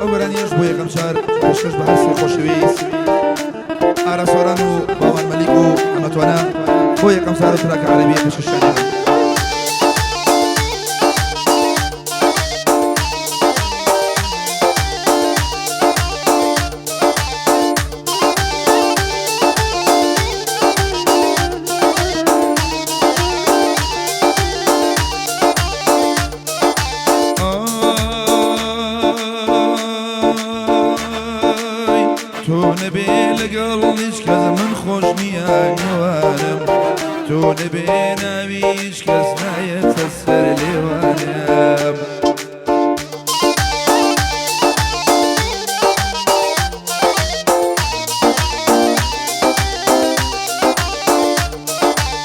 ئەوەرانیش بۆ یەکەم جار پێشکەش بە هەستی خۆشەویست ئاراسۆران و باوان مەلیک و ئەمەتوانە بۆ یەکەم جار تراکە عەرەبیە پێشکەشکردن. تۆ نەبێ لەگەڵ هیچ کەس من خۆش نییە نێوانم، تۆ نەبێ ناوی هیچ کەس نایەتە سەر لێوانم.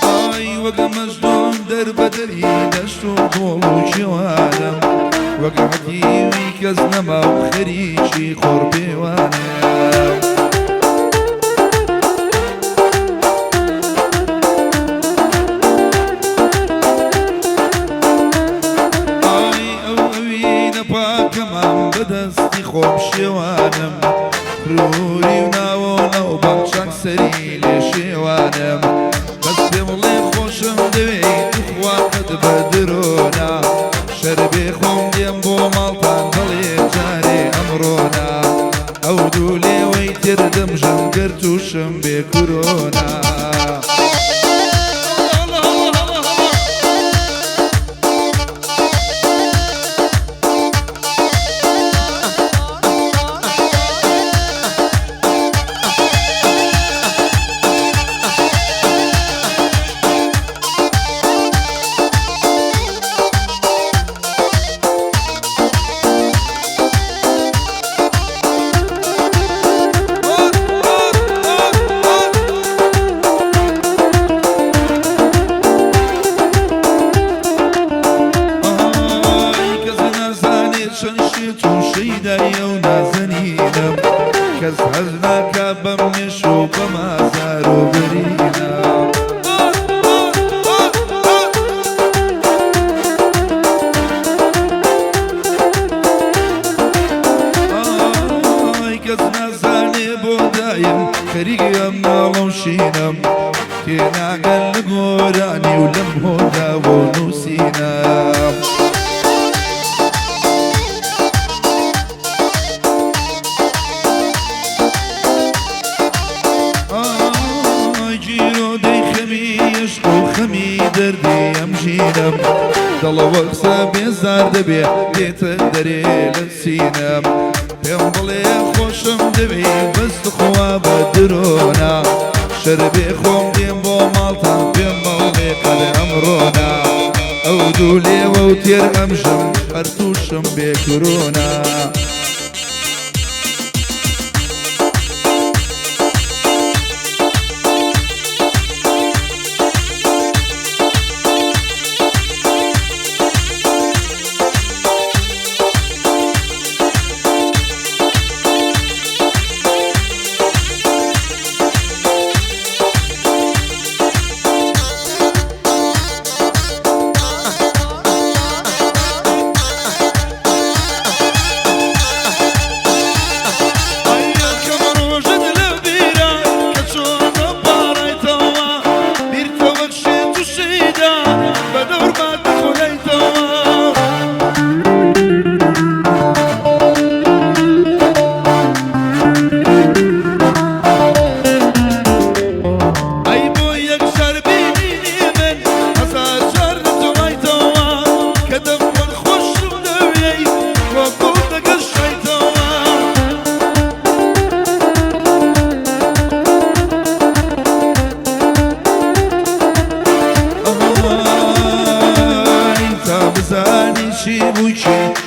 ئای وەگە مەزلوم دەربەدەری دەشت و گۆڵ و کێوانم، وەگە حەکیمی کەس نەما و خەریکی خۆڕپێوانم. پاکەمان بەدەستی خۆم شێوانم، رووری و ناوەڵە و بەڵچەک سەری لێ شێوانم. بەس پێم بڵێ خۆشم دەوێیت خواقت بە درۆنا، شەربێ خۆم دێم بۆ ماڵتان دڵێ جارێ ئەمڕۆنا، ئەو دوو لێوەی تێردەم ژەم گەرت وشم بێ کورۆنا. شەیدایە و نازەنینم، کەس هەز ناکا بەم نێش و بەم ئازار و بەرینم. ئای کەس نازانێ بۆ دایم خەریکی ئەم ناڵە و شینم، تێناگەن لە گۆرانی و لەم هۆدا بۆ نووسینم. خەمی دەردی ئەم ژینم، دڵەوە قسە بێزار دەبێ دێتە دەرێ لە سینەم. پێم بڵێ خۆشم دەوێ بەست خوا بە درۆنا، شەربێ خۆم دێم بۆ ماڵتان پێم بەڵێ قەلە ئەمڕۆنا، ئەو دوو لێوە و تێر ئەمژم هەرتووشم بێ کورۆنا.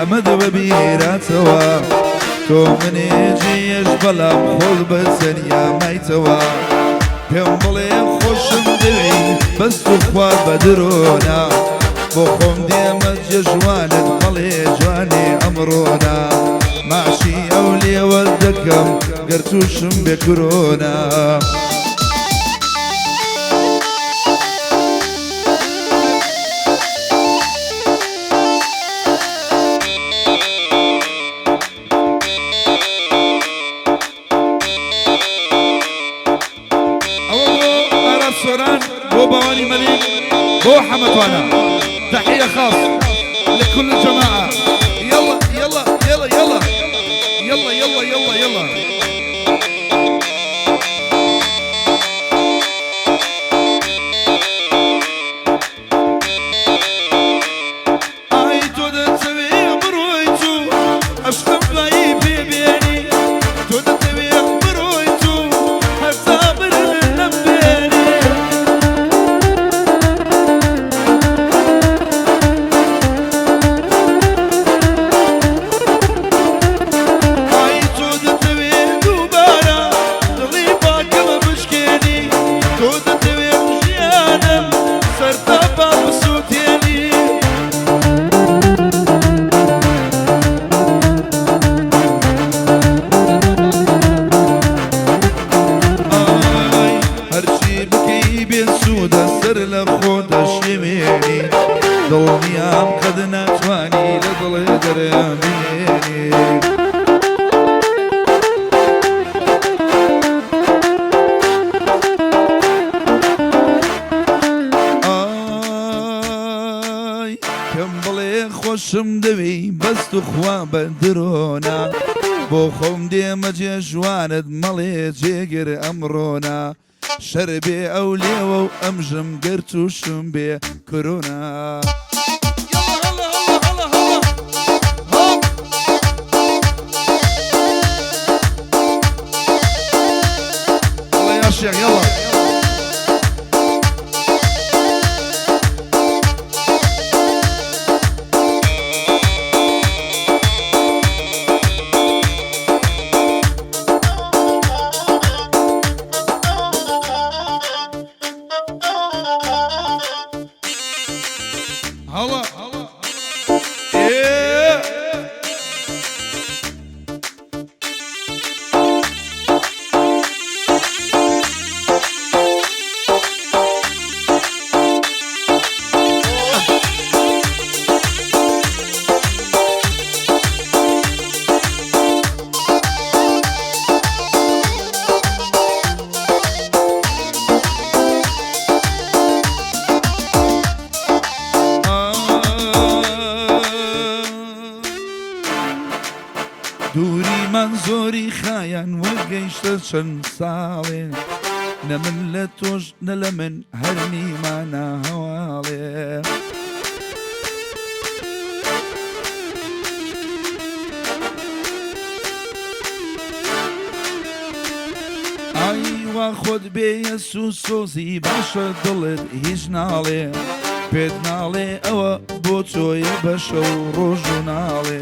ئەمە دەوە بیراتەوە، تۆ منێجیەش بەڵام خۆڵ بە سەریامایتەوە. پێم بڵێ خۆشم دەوێ بەست و خوا بە درۆنا، بۆ خۆم دێمە جێژوانت بەڵێ جوانێ ئەمڕۆنا، ماشی ئەو لێوە دەکەم گەرتووشم بێ کرۆنا. هو حمد وانا تحية خاصة لكل الجماعة. يلا يلا يلا يلا يلا يلا يلا يلا. ضلني عم قد نتواني لضل دراميني آي كم بلي خوشم دوي بس تخوا بدرونا بو خوم دي مجي جواند ملي جيگر امرونا شربي أولي وأمجم قرتو شمبي كورونا. الله يا شيخ يلا. هلا ايه دوری من زۆری خایان وەگەیشتە چەند ساڵێ نەمن لە تۆش نە لە من هەرنیمانە هەواڵێ ئایوا خۆت بێیە سوسۆزی باشە دڵت هیچ ناڵێ پێت ناڵێ ئەوە بۆ تۆیە بەشە و ڕۆژ و ناڵێ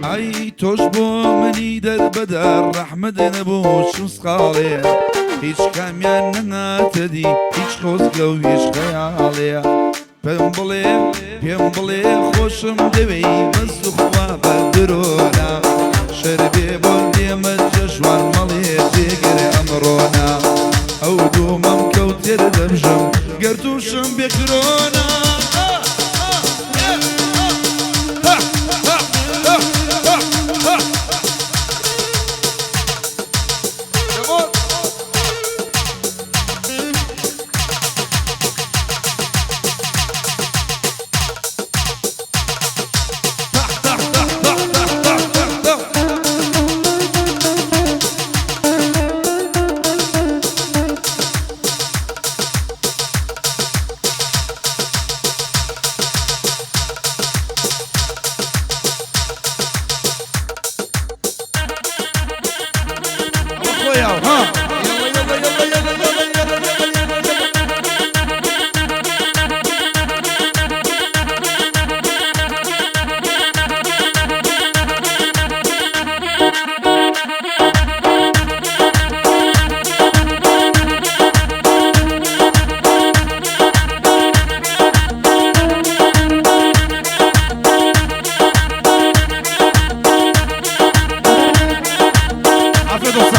ئای تۆش بۆ منی دەربەدەر ڕەحمەت نەبوو چوسقاڵێ هیچ کامیان نەهاتە دی هیچ خۆزگە و هیچ خەیاڵێ پێم بڵێ خۆشم دەوێ مەست و خوا بە درۆنا شەربێ بۆ دێمە جەژوان مەڵێ جێگەرە ئەمڕۆنا ئەو دوومەم کەوتێر دەبژەم گەرتوشم بێ کرۆنا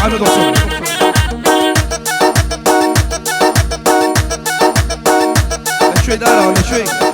عبد وصل شوي دارة ولا شوي